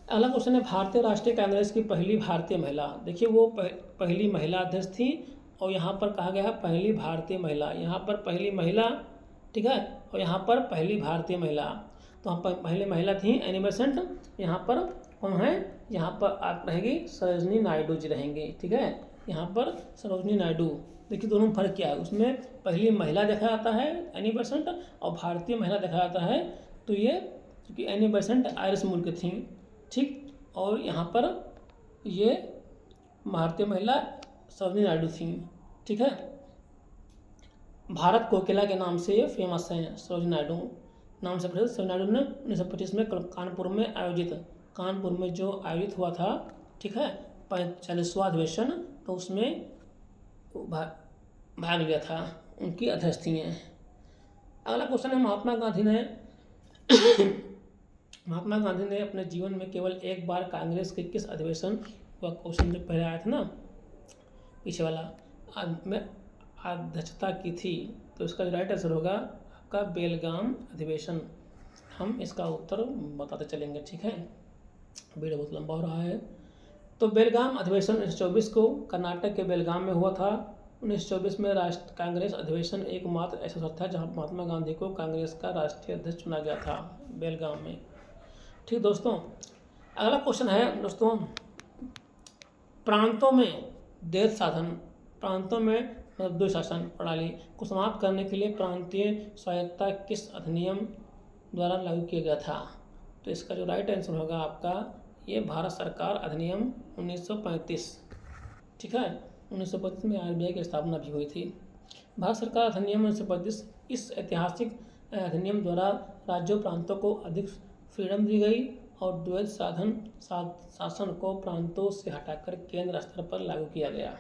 अगला क्वेश्चन है, भारतीय राष्ट्रीय कांग्रेस की पहली भारतीय महिला। देखिए वो पहली महिला अध्यक्ष थी और यहाँ पर कहा गया है पहली भारतीय महिला, यहाँ पर पहली महिला, ठीक है, और यहाँ पर पहली भारतीय महिला। तो यहाँ पर पहली महिला थी एनी बेसेंट, यहाँ पर कौन है, यहाँ पर आप रहेगी सरोजिनी नायडू जी रहेंगी। ठीक है, यहाँ पर सरोजिनी नायडू। देखिए दोनों में फर्क क्या है, उसमें पहली महिला देखा जाता है एनी बेसेंट और भारतीय महिला देखा जाता है। तो ये क्योंकि एनी बेसेंट आयरिश मूल की थी, ठीक, और यहाँ पर ये भारतीय महिला सरोजिनी नायडू थी। ठीक है, भारत कोकिला के नाम से ये फेमस हैं, सरोजिनी नायडू नाम से प्रसिद्ध। सरोजिनी नायडू ने 1925 में कानपुर में जो आयोजित हुआ था, ठीक है, 45वां अधिवेशन, तो उसमें भाग लिया था, उनकी अध्यक्ष थी हैं। अगला क्वेश्चन है, महात्मा गांधी ने अपने जीवन में केवल एक बार कांग्रेस के किस अधिवेशन, वह क्वेश्चन जो पहले आया था ना पीछे वाला, में अध्यक्षता की थी। तो इसका जो राइट आंसर होगा आपका बेलगाम अधिवेशन। हम इसका उत्तर बताते चलेंगे। ठीक है, वीडियो बहुत लंबा हो रहा है। तो बेलगाम अधिवेशन 1924 को कर्नाटक के बेलगाम में हुआ था। 1924 में राष्ट्रीय कांग्रेस अधिवेशन एकमात्र ऐसा अवसर था जहां महात्मा गांधी को कांग्रेस का राष्ट्रीय अध्यक्ष चुना गया था, बेलगाम में। ठीक दोस्तों, अगला क्वेश्चन है दोस्तों, प्रांतों में द्वैध शासन प्रणाली को समाप्त करने के लिए प्रांतीय स्वायत्तता किस अधिनियम द्वारा लागू किया गया था? तो इसका जो राइट आंसर होगा आपका ये भारत सरकार अधिनियम 1935। ठीक है, 1935 में RBI की स्थापना भी हुई थी। भारत सरकार अधिनियम 1935, इस ऐतिहासिक अधिनियम द्वारा राज्यों प्रांतों को अधिक फ्रीडम दी गई और द्वैध शासन को प्रांतों से हटाकर केंद्र स्तर पर लागू किया गया।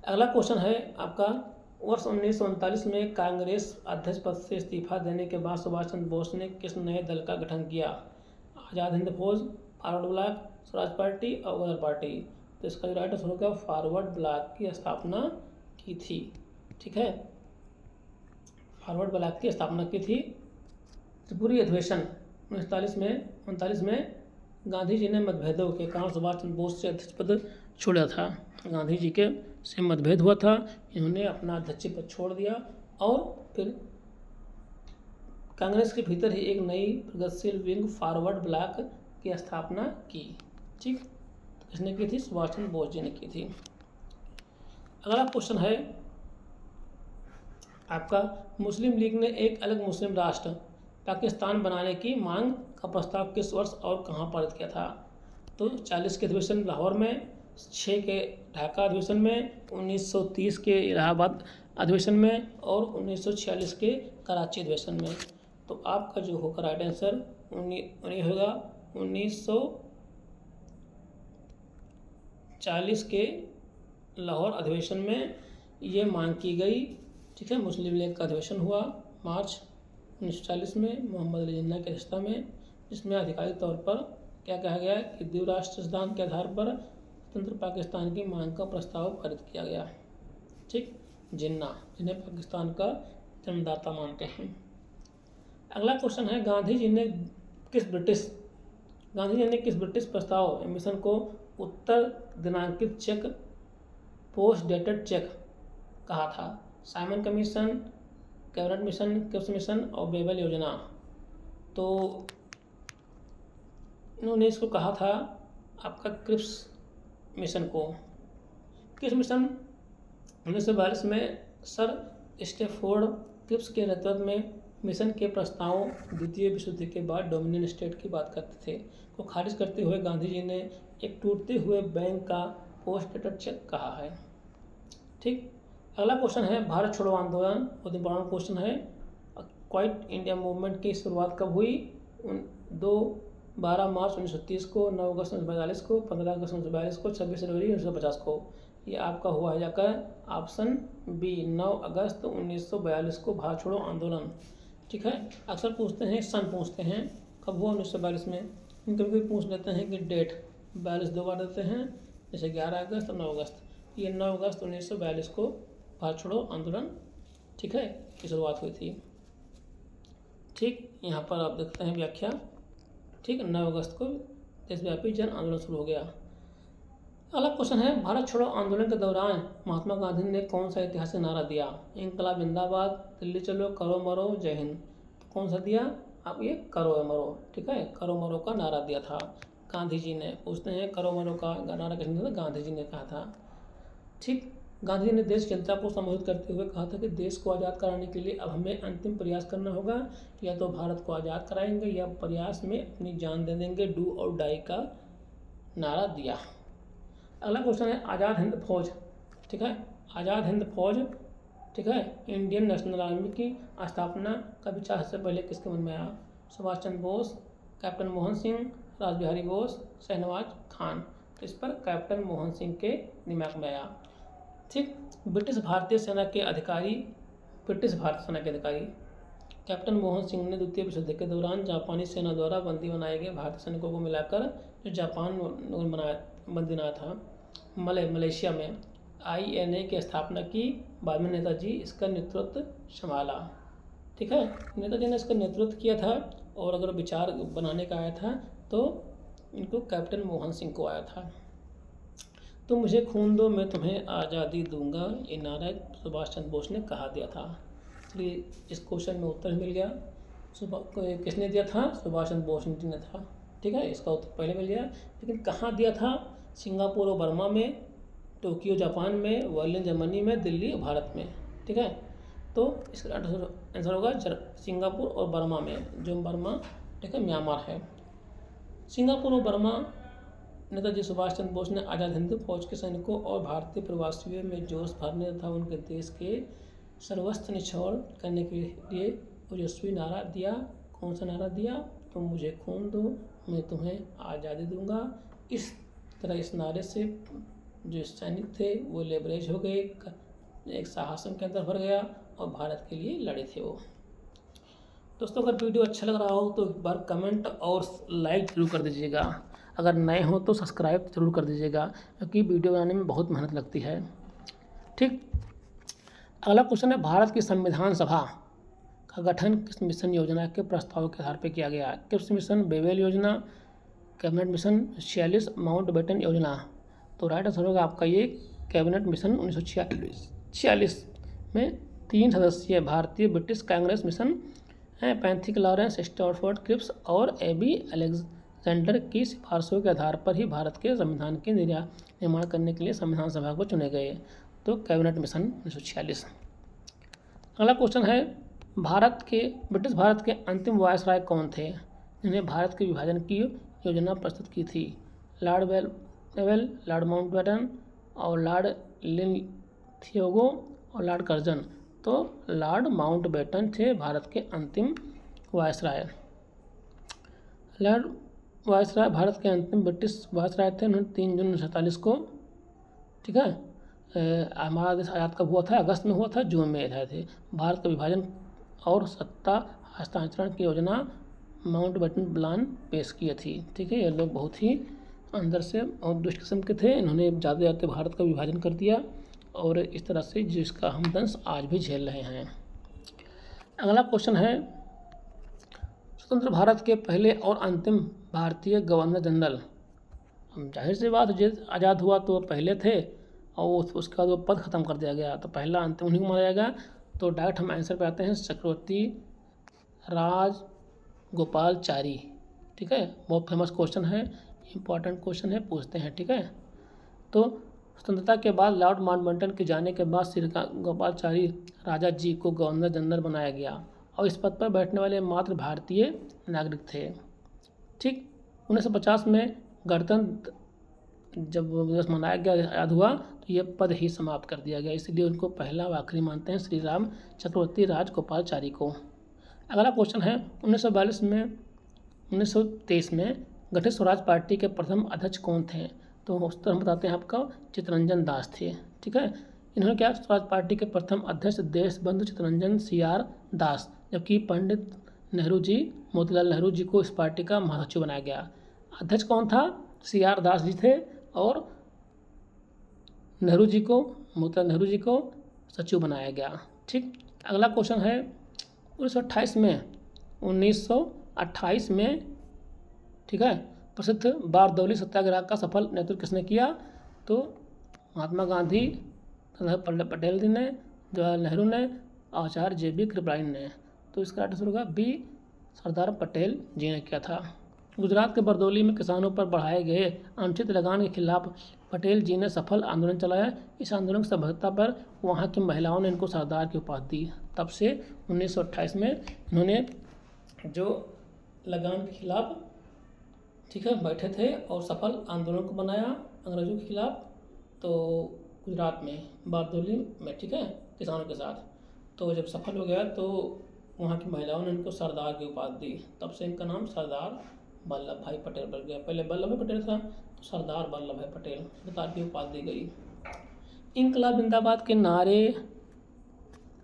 अगला क्वेश्चन है आपका, वर्ष 1939 में कांग्रेस अध्यक्ष पद से इस्तीफा देने के बाद सुभाष चंद्र बोस ने किस नए दल का गठन किया? आज़ाद हिंद फौज, फॉरवर्ड ब्लॉक, स्वराज पार्टी और गदर पार्टी। तो इसका जो राइट आंसर होगा फॉरवर्ड ब्लॉक की स्थापना की थी। ठीक है, फॉरवर्ड ब्लॉक की स्थापना की थी। त्रिपुरी अधिवेशन 1939 में गांधी जी ने मतभेदों के कारण सुभाष चंद्र बोस से अध्यक्ष पद छोड़ा था। गांधी जी के से मतभेद हुआ था, इन्होंने अपना अध्यक्ष पद छोड़ दिया और फिर कांग्रेस के भीतर ही एक नई प्रगतिशील विंग फॉरवर्ड ब्लॉक की स्थापना की। ठीक, किसने की थी? सुभाष चंद्र बोस जी ने की थी। अगला क्वेश्चन है आपका, मुस्लिम लीग ने एक अलग मुस्लिम राष्ट्र पाकिस्तान बनाने की मांग का प्रस्ताव किस वर्ष और कहाँ पारित किया था? तो 40 के अधिवेशन लाहौर में, 6 के ढाका अधिवेशन में, 1930 के इलाहाबाद अधिवेशन में और 1946 के कराची अधिवेशन में। तो आपका जो होगा राइट आंसर होगा 1940 के लाहौर अधिवेशन में ये मांग की गई। ठीक है, मुस्लिम लीग का अधिवेशन हुआ मार्च 1940 में मोहम्मद अली जिन्ना की अध्यक्षता में, जिसमें आधिकारिक तौर पर क्या कहा गया कि द्विराष्ट्र सिद्धांत के आधार पर स्वतंत्र पाकिस्तान की मांग का प्रस्ताव पारित किया गया। ठीक, जिन्ना, जिन्हें पाकिस्तान का जन्मदाता मानते हैं। अगला क्वेश्चन है, गांधी जी ने किस ब्रिटिश प्रस्ताव मिशन को उत्तर दिनांकित चेक, पोस्ट डेटेड चेक कहा था? Simon commission, cabinet mission, Cripps mission और बेबल योजना। तो इन्होंने इसको कहा था आपका क्रिप्स मिशन को। क्रिप्स मिशन 1942 में सर स्टैफोर्ड क्रिप्स के नेतृत्व में मिशन के प्रस्तावों द्वितीय विश्व युद्ध के बाद डोमिनियन स्टेट की बात करते थे को खारिज करते हुए गांधी जी ने एक टूटते हुए बैंक का पोस्ट डेटेड चेक कहा है। ठीक, अगला क्वेश्चन है, भारत छोड़ो आंदोलन बहुत इंपॉर्टेंट क्वेश्चन है। क्वाइट इंडिया मूवमेंट की शुरुआत कब हुई? 12 मार्च 1930 को, 9 अगस्त 1942 को, 15 अगस्त 1942 को, 26 जनवरी 1950 को। ये आपका हुआ है जाकर ऑप्शन बी, 9 अगस्त 1942 को भारत छोड़ो आंदोलन। ठीक है, अक्सर पूछते हैं, सन पूछते हैं कब हुआ 1942 में, कभी पूछ लेते हैं कि डेट 42 दो बार देते हैं, जैसे 11 अगस्त और 9 अगस्त। ये 9 अगस्त 1942 को भारत छोड़ो आंदोलन, ठीक है, की शुरुआत हुई थी। ठीक, यहाँ पर आप देखते हैं व्याख्या। ठीक, 9 अगस्त को देशव्यापी जन आंदोलन शुरू हो गया। अगला क्वेश्चन है, भारत छोड़ो आंदोलन के दौरान महात्मा गांधी ने कौन सा ऐतिहासिक नारा दिया? इंकलाब जिंदाबाद, दिल्ली चलो, करो मरो, जय हिंद। तो कौन सा दिया आप? ये करो मरो। ठीक है, करो मरो का नारा दिया था गांधी जी ने। पूछते हैं करो मरो का नारा किसने दिया था? गांधी जी ने कहा था। ठीक, गांधी जी ने देश की जनता को संबोधित करते हुए कहा था कि देश को आज़ाद कराने के लिए अब हमें अंतिम प्रयास करना होगा, या तो भारत को आज़ाद कराएंगे या प्रयास में अपनी जान दे देंगे, डू और डाई का नारा दिया। अगला क्वेश्चन है, आज़ाद हिंद फौज। ठीक है, आज़ाद हिंद फौज, ठीक है, इंडियन नेशनल आर्मी की स्थापना का विचार सबसे पहले किसके मन में आया? सुभाष चंद्र बोस, कैप्टन मोहन सिंह, राज बिहारी बोस, शहनवाज खान। तो इस पर कैप्टन मोहन सिंह के दिमाग में आया। ठीक, ब्रिटिश भारतीय सेना के अधिकारी कैप्टन मोहन सिंह ने द्वितीय विश्व युद्ध के दौरान जापानी सेना द्वारा बंदी बनाए गए भारतीय सैनिकों को मिलाकर जो जापान बंदी बनाया था मलेशिया में INA की स्थापना की। बाद में नेताजी इसका नेतृत्व संभाला। ठीक है, नेताजी ने इसका नेतृत्व किया था और अगर विचार बनाने का आया था तो इनको कैप्टन मोहन सिंह को आया था। तो मुझे खून दो मैं तुम्हें आज़ादी दूंगा, ये नारा सुभाष चंद्र बोस ने कहा दिया था। इसलिए इस क्वेश्चन में उत्तर मिल गया। किसने दिया था? सुभाष चंद्र बोस ने था। ठीक है, इसका उत्तर पहले मिल गया, लेकिन कहाँ दिया था? सिंगापुर और बर्मा में, टोक्यो जापान में, बर्लिन जर्मनी में, दिल्ली भारत में। ठीक है, तो इसका आंसर होगा सिंगापुर और बर्मा में, जो बर्मा ठीक है म्यांमार है। सिंगापुर और बर्मा नेताजी सुभाष चंद्र बोस ने आज़ाद हिंद फौज के सैनिकों और भारतीय प्रवासियों में जोश भरने तथा उनके देश के सर्वस्व निछावर करने के लिए ओजस्वी नारा दिया। कौन सा नारा दिया? तुम मुझे खून दो मैं तुम्हें आज़ादी दूंगा। इस तरह इस नारे से जो सैनिक थे वो लेवरेज हो गए, एक साहसन के अंदर भर गया और भारत के लिए लड़े थे वो। दोस्तों, अगर वीडियो अच्छा लग रहा हो तो एक बार कमेंट और लाइक जरूर कर दीजिएगा। अगर नए हो तो सब्सक्राइब जरूर कर दीजिएगा, क्योंकि वीडियो बनाने में बहुत मेहनत लगती है। ठीक, अगला क्वेश्चन है, भारत की संविधान सभा का गठन किस मिशन योजना के प्रस्ताव के आधार पर किया गया? किस मिशन? बेबेल योजना, कैबिनेट मिशन 46, माउंटबेटन योजना। तो राइट आंसर होगा आपका ये कैबिनेट मिशन 1946 में 3 सदस्यीय भारतीय ब्रिटिश कांग्रेस मिशन हैं। पैंथिक लॉरेंस, स्टैफोर्ड क्रिप्स और एबी अलेक्जेंडर की सिफारिशों के आधार पर ही भारत के संविधान के निर्माण करने के लिए संविधान सभा को चुने गए। तो कैबिनेट मिशन 1946। अगला क्वेश्चन है, ब्रिटिश भारत के अंतिम वायसराय कौन थे जिन्हें भारत के विभाजन की योजना प्रस्तुत की थी? लॉर्ड वेल, लॉर्ड माउंटबेटन और लॉर्ड लिनथियोगो और लॉर्ड कर्जन। तो लॉर्ड माउंटबेटन थे भारत के अंतिम वायसराय। लॉर्ड वायसराय भारत के अंतिम ब्रिटिश वायसराय थे। उन्होंने 3 जून 1947 को, ठीक है, हमारा देश आज़ाद कब हुआ था? अगस्त में हुआ था, जून में आए थे। भारत का विभाजन और सत्ता हस्तांतरण की योजना माउंटबेटन प्लान पेश किए थी। ठीक है, ये लोग बहुत ही अंदर से और दुष्ट किस्म के थे। इन्होंने जाते जाते भारत का विभाजन कर दिया और इस तरह से जिसका हम दंश आज भी झेल रहे हैं। अगला क्वेश्चन है, स्वतंत्र भारत के पहले और अंतिम भारतीय गवर्नर जनरल। जाहिर सी बात, जो आज़ाद हुआ तो पहले थे और उसके बाद वो पद खत्म कर दिया गया, तो पहला अंतिम उन्हीं को माना जाएगा। तो डायरेक्ट हम आंसर पे आते हैं, चक्रवर्ती राजगोपालचारी। ठीक है, बहुत फेमस क्वेश्चन है, इंपॉर्टेंट क्वेश्चन है, पूछते हैं। ठीक है, तो स्वतंत्रता के बाद लॉर्ड माउंटबेटन के जाने के बाद श्री गोपालचारी राजा जी को गवर्नर जनरल बनाया गया और इस पद पर बैठने वाले मात्र भारतीय नागरिक थे। ठीक, 1950 में गणतंत्र जब दिवस मनाया गया, याद हुआ, तो ये पद ही समाप्त कर दिया गया, इसलिए उनको पहला व आखिरी मानते हैं, श्री राम चक्रवर्ती राजगोपालचारी को। अगला क्वेश्चन है, 1923 में गठित स्वराज पार्टी के प्रथम अध्यक्ष कौन थे? तो उत्तर हम बताते हैं आपका, चित्तरंजन दास थे। ठीक है, इन्होंने क्या, स्वराज पार्टी के प्रथम अध्यक्ष देशबंधु चित्तरंजन CR दास, जबकि पंडित नेहरू जी, मोतीलाल नेहरू जी को इस पार्टी का महासचिव बनाया गया। अध्यक्ष कौन था? CR दास जी थे और मोतीलाल नेहरू जी को सचिव बनाया गया। ठीक, अगला क्वेश्चन है, 1928 में, ठीक है, प्रसिद्ध बारदौली सत्याग्रह का सफल नेतृत्व किसने किया? तो महात्मा गांधी, सरदार पटेल जी ने, जवाहरलाल नेहरू ने, आचार्य JB कृपलानी ने। तो इसका आंसर होगा B, सरदार पटेल जी ने किया था। गुजरात के बरदौली में किसानों पर बढ़ाए गए अनुचित लगान के खिलाफ पटेल जी ने सफल आंदोलन चलाया। इस आंदोलन की सफलता पर वहाँ की महिलाओं ने इनको सरदार की उपाधि दी। तब से 1928 में इन्होंने जो लगान के खिलाफ, ठीक है, बैठे थे और सफल आंदोलन को बनाया अंग्रेजों के खिलाफ, तो गुजरात में बारदौली में, ठीक है, किसानों के साथ। तो जब सफल हो गया तो वहाँ की महिलाओं ने इनको सरदार की उपाधि दी। तब से इनका नाम सरदार वल्लभ भाई पटेल बन गया। पहले वल्लभ भाई पटेल था, तो सरदार वल्लभ भाई पटेल, सरदार की उपाधि दी गई। इनकलाब जिंदाबाद के नारे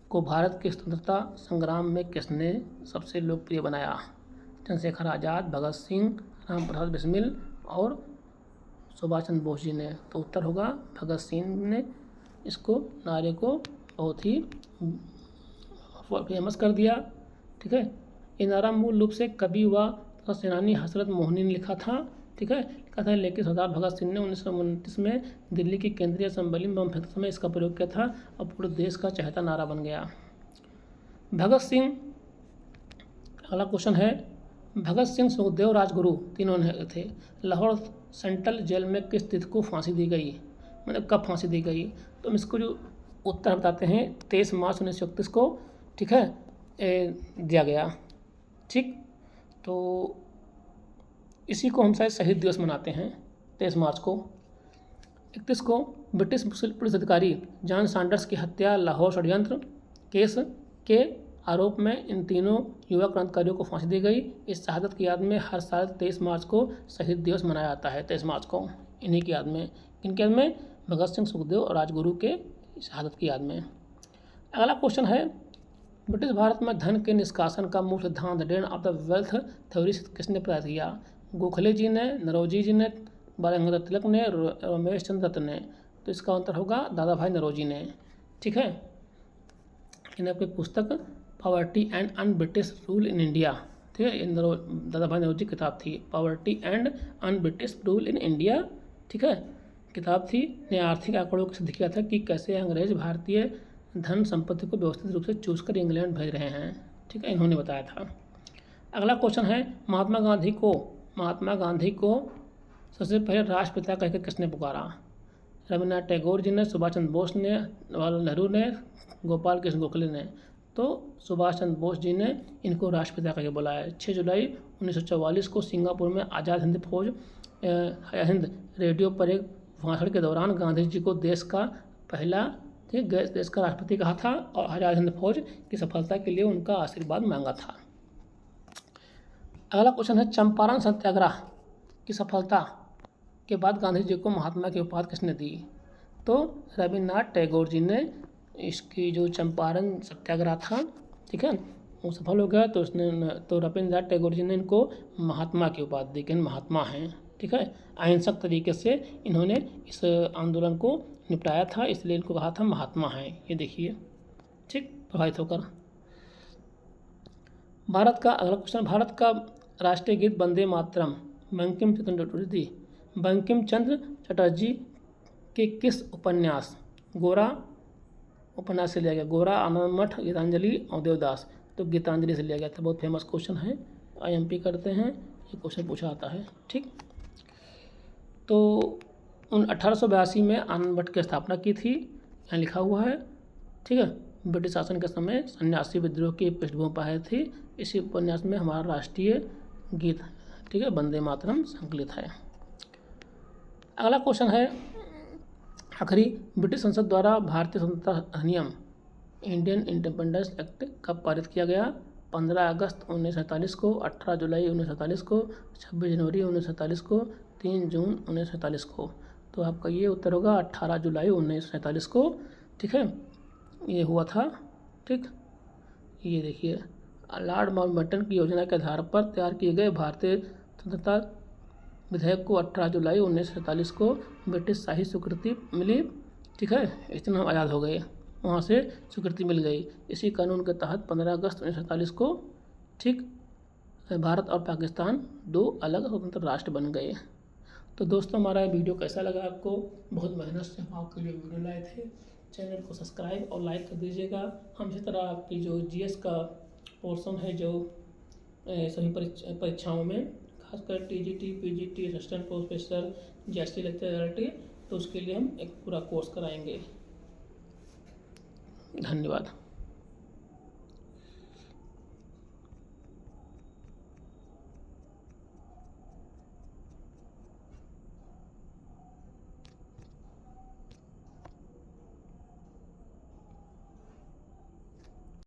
को भारत के स्वतंत्रता संग्राम में किसने सबसे लोकप्रिय बनाया? चंद्रशेखर आज़ाद, भगत सिंह, राम प्रसाद बिस्मिल और सुभाष चंद्र बोस जी ने। तो उत्तर होगा भगत सिंह ने इसको, नारे को बहुत ही फेमस कर दिया। ठीक है, ये नारा मूल रूप से कवि व सेनानी हजरत मोहनी ने लिखा था। ठीक है, लिखा था, लेकिन सरदार भगत सिंह ने 1929 में दिल्ली की केंद्रीय असेंबली में बम फेंकते समय इसका प्रयोग किया था और पूरे देश का चहेता नारा बन गया। भगत सिंह, अगला क्वेश्चन है, भगत सिंह, सुखदेव, राजगुरु तीनों थे। लाहौर सेंट्रल जेल में किस तिथि को फांसी दी गई, मतलब कब फांसी दी गई? तो हम इसको जो उत्तर बताते हैं 23 मार्च 1931 को, ठीक है, दिया गया। ठीक, तो इसी को हम शायद शहीद दिवस मनाते हैं 23 मार्च को। 31 को ब्रिटिश पुलिस अधिकारी जॉन सैंडर्स की हत्या लाहौर षड्यंत्र केस के आरोप में इन तीनों युवा क्रांतिकारियों को फांसी दी गई। इस शहादत की याद में हर साल 23 मार्च को शहीद दिवस मनाया जाता है। 23 मार्च को इन्हीं की याद में, इनके याद में, भगत सिंह, सुखदेव और राजगुरु के शहादत की याद में। अगला क्वेश्चन है, ब्रिटिश भारत में धन के निष्कासन का मूल सिद्धांत drain of the wealth theory किसने प्रयास किया? गोखले जी ने, नरोजी जी ने, बाल गंगाधर तिलक ने, रमेश चंद्र दत्त ने। तो इसका उत्तर होगा दादा भाई नौरोजी ने। ठीक है, इन्हें अपनी पुस्तक poverty and un British rule in India, ठीक है, दादा भाई नौरोजी की किताब थी, poverty and un British rule in India, ठीक है, किताब थी। ने आर्थिक आंकड़ों को सिद्ध किया था कि कैसे अंग्रेज भारतीय धन संपत्ति को व्यवस्थित रूप से चूस कर इंग्लैंड भेज रहे हैं। ठीक है, इन्होंने बताया था। अगला क्वेश्चन है, महात्मा गांधी को सबसे पहले राष्ट्रपिता कहकर किसने पुकारा? रविन्द्रनाथ टैगोर जी ने, सुभाष चंद्र बोस ने, जवाहरलाल नेहरू ने, गोपाल कृष्ण गोखले ने। तो सुभाष चंद्र बोस जी ने इनको राष्ट्रपिता कहकर बुलाया। 6 जुलाई 1944 को सिंगापुर में आज़ाद हिंद रेडियो पर एक भाषण के दौरान गांधी जी को देश का राष्ट्रपति कहा था और आज़ाद हिंद फौज की सफलता के लिए उनका आशीर्वाद मांगा था। अगला क्वेश्चन है, चंपारण सत्याग्रह की सफलता के बाद गांधी जी को महात्मा की उपाधि किसने दी? तो रविन्द्रनाथ टैगोर जी ने इसकी जो चंपारण सत्याग्रह था, ठीक है, वो सफल हो गया, तो रविन्द्रनाथ टैगोर जी ने इनको महात्मा की उपाधि दी कि महात्मा हैं। ठीक है, अहिंसक तरीके से इन्होंने इस आंदोलन को निपटाया था, इसलिए इनको कहा था महात्मा हैं। ये देखिए, ठीक, प्रभावित होकर। अगला क्वेश्चन, भारत का राष्ट्रीय गीत वंदे मातरम बंकिम चंद्र चटर्जी के किस उपन्यास गोरा उपन्यास से लिया गया? गोरा, आनंद मठ, गीतांजलि और देवदास। तो गीतांजलि से लिया गया था। बहुत फेमस क्वेश्चन है, IMP करते हैं, ये क्वेश्चन पूछा आता है। ठीक, तो 1882 में आनंद मठ की स्थापना की थी, यहाँ लिखा हुआ है। ठीक है, ब्रिटिश शासन के समय सन्यासी विद्रोह की पृष्ठभूमि पर थी। इसी उपन्यास में हमारा राष्ट्रीय गीत, ठीक है, वंदे मातरम संकलित है। अगला क्वेश्चन है, आखिरी ब्रिटिश संसद द्वारा भारतीय स्वतंत्रता अधिनियम इंडियन इंडिपेंडेंस एक्ट कब पारित किया गया? 15 अगस्त 1947 को, 18 जुलाई 1947 को, 26 जनवरी 1947 को, 3 जून 1947 को। तो आपका ये उत्तर होगा 18 जुलाई 1947 को। ठीक है, ये हुआ था। ठीक, ये देखिए, लॉर्ड माउंटबेटन की योजना के आधार पर तैयार किए गए भारतीय स्वतंत्रता विधेयक को 18 जुलाई 1947 को ब्रिटिश शाही स्वीकृति मिली। ठीक है, इस दिन हम आज़ाद हो गए, वहाँ से स्वीकृति मिल गई। इसी कानून के तहत 15 अगस्त 1947 को, ठीक, भारत और पाकिस्तान 2 अलग स्वतंत्र राष्ट्र बन गए। तो दोस्तों, हमारा वीडियो कैसा लगा आपको? बहुत मेहनत से हम आपके लिए वीडियो लाए थे। चैनल को सब्सक्राइब और लाइक कर दीजिएगा। हम इसी तरह आपकी जो GS का पोर्शन है, जो सभी परीक्षाओं में, खासकर TGT, PGT, assistant professor, GST lecture, तो उसके लिए हम एक पूरा कोर्स कराएंगे। धन्यवाद।